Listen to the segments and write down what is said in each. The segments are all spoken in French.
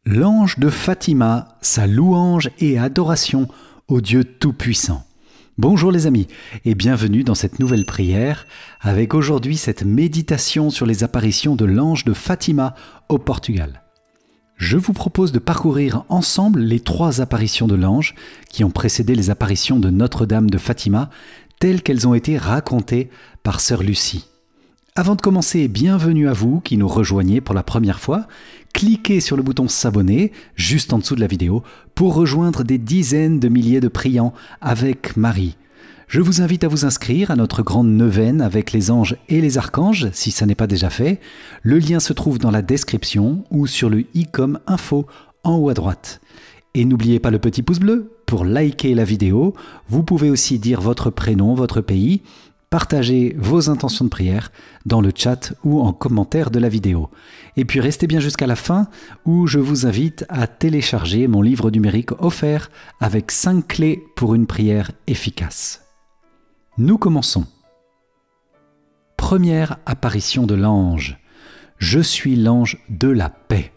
L'ange de Fatima, sa louange et adoration au Dieu Tout-Puissant. Bonjour les amis et bienvenue dans cette nouvelle prière avec aujourd'hui cette méditation sur les apparitions de l'ange de Fatima au Portugal. Je vous propose de parcourir ensemble les 3 apparitions de l'ange qui ont précédé les apparitions de Notre-Dame de Fatima telles qu'elles ont été racontées par Sœur Lucie. Avant de commencer, bienvenue à vous qui nous rejoignez pour la première fois. Cliquez sur le bouton s'abonner juste en dessous de la vidéo pour rejoindre des dizaines de milliers de priants avec Marie. Je vous invite à vous inscrire à notre grande neuvaine avec les anges et les archanges si ça n'est pas déjà fait. Le lien se trouve dans la description ou sur le i comme info en haut à droite. Et n'oubliez pas le petit pouce bleu pour liker la vidéo. Vous pouvez aussi dire votre prénom, votre pays. Partagez vos intentions de prière dans le chat ou en commentaire de la vidéo. Et puis restez bien jusqu'à la fin où je vous invite à télécharger mon livre numérique offert avec 5 clés pour une prière efficace. Nous commençons. Première apparition de l'ange. Je suis l'ange de la paix.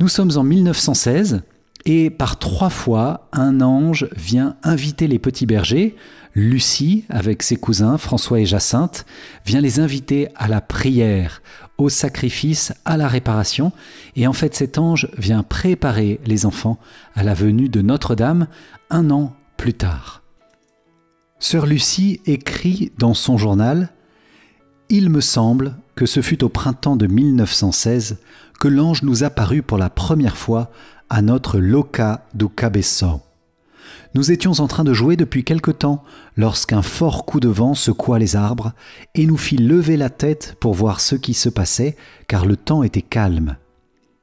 Nous sommes en 1916 et par 3 fois, un ange vient inviter les petits bergers. Lucie, avec ses cousins François et Jacinthe, vient les inviter à la prière, au sacrifice, à la réparation. Et en fait, cet ange vient préparer les enfants à la venue de Notre-Dame 1 an plus tard. Sœur Lucie écrit dans son journal « Il me semble que ce fut au printemps de 1916 que l'ange nous apparut pour la première fois à notre Loca do Cabeção. Nous étions en train de jouer depuis quelque temps lorsqu'un fort coup de vent secoua les arbres et nous fit lever la tête pour voir ce qui se passait car le temps était calme.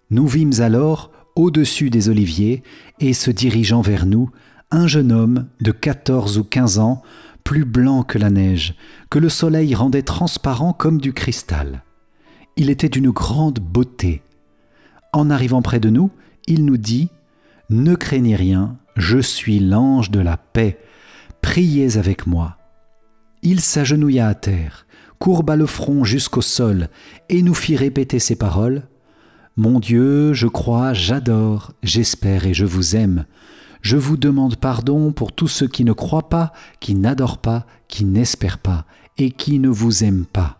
Nous vîmes alors, au-dessus des oliviers et se dirigeant vers nous, un jeune homme de 14 ou 15 ans, plus blanc que la neige, que le soleil rendait transparent comme du cristal. Il était d'une grande beauté. En arrivant près de nous, il nous dit « Ne craignez rien, je suis l'ange de la paix, priez avec moi. » Il s'agenouilla à terre, courba le front jusqu'au sol et nous fit répéter ces paroles « Mon Dieu, je crois, j'adore, j'espère et je vous aime. Je vous demande pardon pour tous ceux qui ne croient pas, qui n'adorent pas, qui n'espèrent pas et qui ne vous aiment pas. »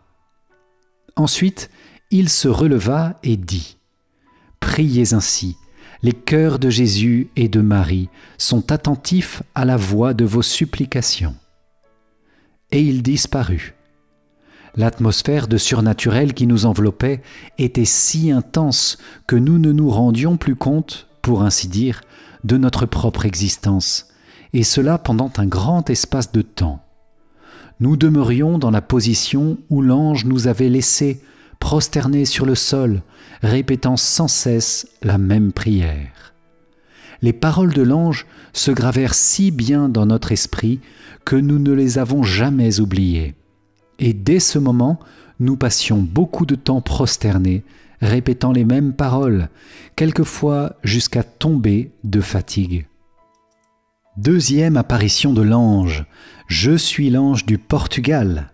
Ensuite, il se releva et dit « Priez ainsi. Les cœurs de Jésus et de Marie sont attentifs à la voix de vos supplications. » Et il disparut. L'atmosphère de surnaturel qui nous enveloppait était si intense que nous ne nous rendions plus compte, pour ainsi dire, de notre propre existence, et cela pendant un grand espace de temps. Nous demeurions dans la position où l'ange nous avait laissés, prosternés sur le sol, répétant sans cesse la même prière. Les paroles de l'ange se gravèrent si bien dans notre esprit que nous ne les avons jamais oubliées. Et dès ce moment, nous passions beaucoup de temps prosternés, répétant les mêmes paroles, quelquefois jusqu'à tomber de fatigue. Deuxième apparition de l'ange. Je suis l'ange du Portugal.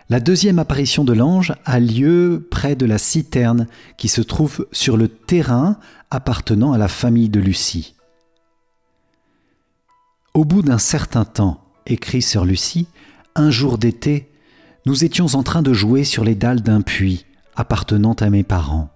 La deuxième apparition de l'ange a lieu près de la citerne qui se trouve sur le terrain appartenant à la famille de Lucie. Au bout d'un certain temps, écrit Sœur Lucie, un jour d'été, nous étions en train de jouer sur les dalles d'un puits appartenant à mes parents.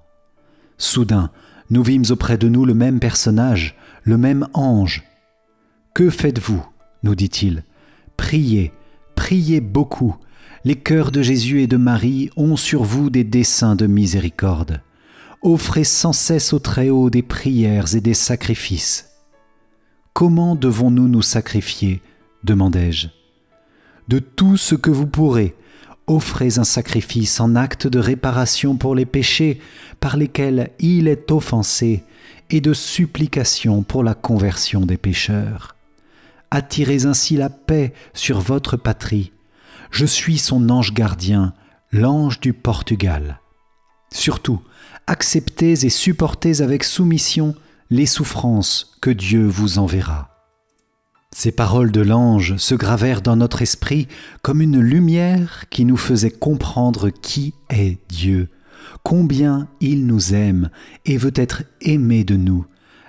Soudain, nous vîmes auprès de nous le même personnage, le même ange. « Que faites-vous » nous dit-il. « Priez, priez beaucoup. Les cœurs de Jésus et de Marie ont sur vous des desseins de miséricorde. Offrez sans cesse au Très-Haut des prières et des sacrifices. » « Comment devons-nous nous sacrifier ?» demandai-je. « De tout ce que vous pourrez. Offrez un sacrifice en acte de réparation pour les péchés par lesquels il est offensé et de supplication pour la conversion des pécheurs. Attirez ainsi la paix sur votre patrie. Je suis son ange gardien, l'ange du Portugal. Surtout, acceptez et supportez avec soumission les souffrances que Dieu vous enverra. » Ces paroles de l'ange se gravèrent dans notre esprit comme une lumière qui nous faisait comprendre qui est Dieu, combien il nous aime et veut être aimé de nous,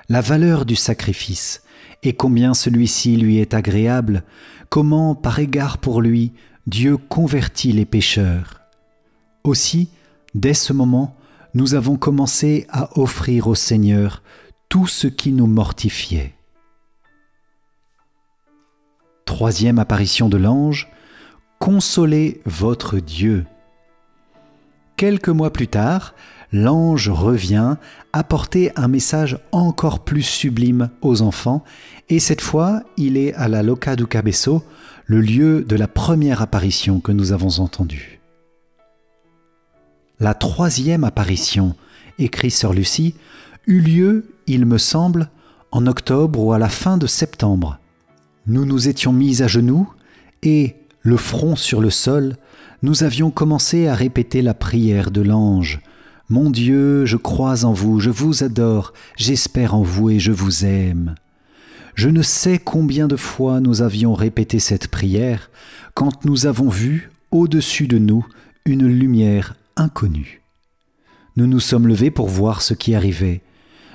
la valeur du sacrifice, et combien celui-ci lui est agréable, comment, par égard pour lui, Dieu convertit les pécheurs. Aussi, dès ce moment, nous avons commencé à offrir au Seigneur tout ce qui nous mortifiait. Troisième apparition de l'ange, consolez votre Dieu. Quelques mois plus tard, l'ange revient apporter un message encore plus sublime aux enfants, et cette fois, il est à la Loca do Cabeço, le lieu de la première apparition que nous avons entendue. La troisième apparition, écrit Sœur Lucie, eut lieu, il me semble, en octobre ou à la fin de septembre. Nous nous étions mis à genoux et, le front sur le sol, nous avions commencé à répéter la prière de l'ange. « Mon Dieu, je crois en vous, je vous adore, j'espère en vous et je vous aime. » Je ne sais combien de fois nous avions répété cette prière quand nous avons vu, au-dessus de nous, une lumière inconnue. Nous nous sommes levés pour voir ce qui arrivait.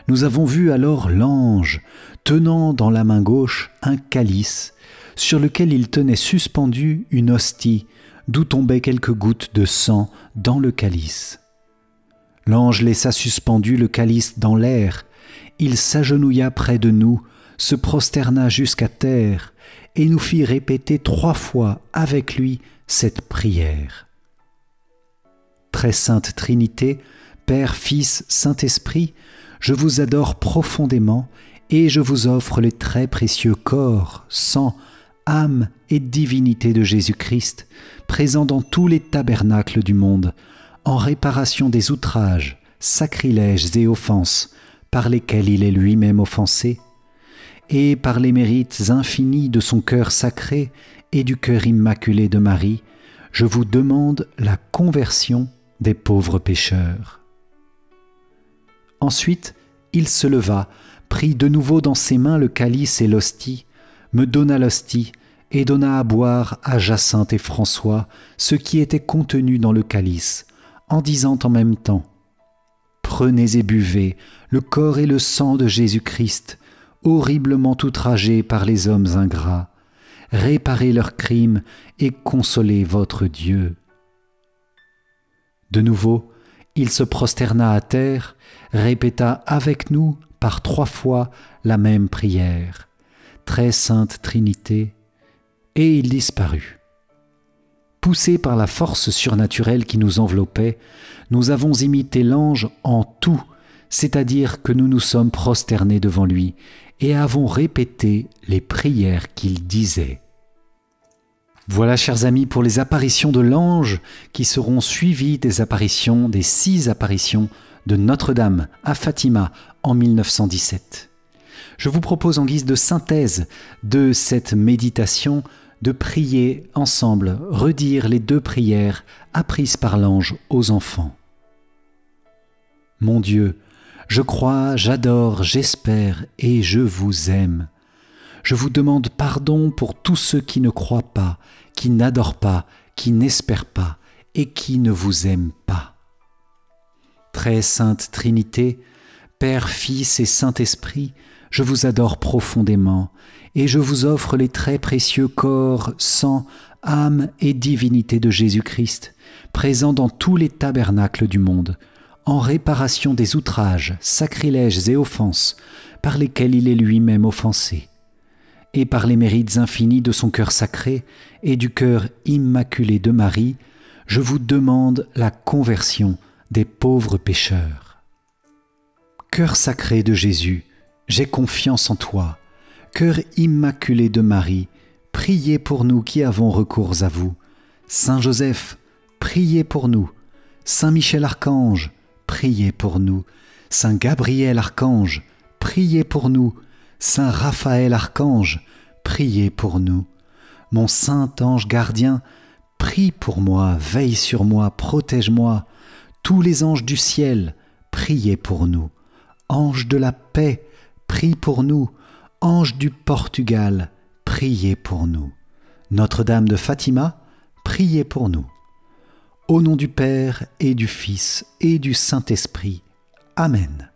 Nous avons vu alors l'ange, tenant dans la main gauche un calice, sur lequel il tenait suspendue une hostie, d'où tombaient quelques gouttes de sang dans le calice. L'ange laissa suspendu le calice dans l'air, il s'agenouilla près de nous, se prosterna jusqu'à terre, et nous fit répéter 3 fois avec lui cette prière. Très sainte Trinité, Père, Fils, Saint-Esprit, je vous adore profondément et je vous offre les très précieux corps, sang, âme et divinité de Jésus-Christ, présents dans tous les tabernacles du monde, en réparation des outrages, sacrilèges et offenses par lesquels il est lui-même offensé, et par les mérites infinis de son cœur sacré et du cœur immaculé de Marie, je vous demande la conversion des pauvres pécheurs. Ensuite, il se leva, prit de nouveau dans ses mains le calice et l'hostie, me donna l'hostie et donna à boire à Jacinthe et François ce qui était contenu dans le calice, en disant en même temps « Prenez et buvez le corps et le sang de Jésus-Christ, horriblement outragés par les hommes ingrats. Réparez leurs crimes et consolez votre Dieu. » De nouveau, il se prosterna à terre, répéta avec nous par 3 fois la même prière, Très sainte Trinité, et il disparut. Poussés par la force surnaturelle qui nous enveloppait, nous avons imité l'ange en tout, c'est-à-dire que nous nous sommes prosternés devant lui et avons répété les prières qu'il disait. Voilà, chers amis, pour les apparitions de l'ange qui seront suivies des 6 apparitions de Notre-Dame à Fatima en 1917. Je vous propose en guise de synthèse de cette méditation de prier ensemble, redire les 2 prières apprises par l'ange aux enfants. Mon Dieu, je crois, j'adore, j'espère et je vous aime. Je vous demande pardon pour tous ceux qui ne croient pas, qui n'adorent pas, qui n'espèrent pas et qui ne vous aiment pas. Très sainte Trinité, Père, Fils et Saint-Esprit, je vous adore profondément et je vous offre les très précieux corps, sang, âme et divinité de Jésus-Christ, présents dans tous les tabernacles du monde, en réparation des outrages, sacrilèges et offenses par lesquels il est lui-même offensé, et par les mérites infinis de son cœur sacré et du cœur immaculé de Marie, je vous demande la conversion des pauvres pécheurs. Cœur sacré de Jésus, j'ai confiance en toi. Cœur immaculé de Marie, priez pour nous qui avons recours à vous. Saint Joseph, priez pour nous. Saint Michel Archange, priez pour nous. Saint Gabriel Archange, priez pour nous. Saint Raphaël Archange, priez pour nous. Mon saint ange gardien, prie pour moi, veille sur moi, protège-moi. Tous les anges du ciel, priez pour nous. Ange de la paix, prie pour nous. Ange du Portugal, priez pour nous. Notre-Dame de Fatima, priez pour nous. Au nom du Père et du Fils et du Saint-Esprit. Amen.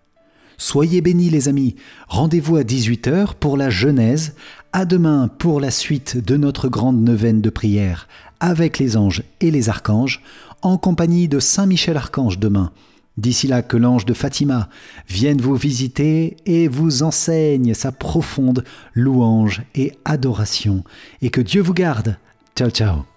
Soyez bénis les amis. Rendez-vous à 18h pour la Genèse. À demain pour la suite de notre grande neuvaine de prière avec les anges et les archanges, en compagnie de Saint Michel Archange demain. D'ici là, que l'ange de Fatima vienne vous visiter et vous enseigne sa profonde louange et adoration. Et que Dieu vous garde. Ciao, ciao.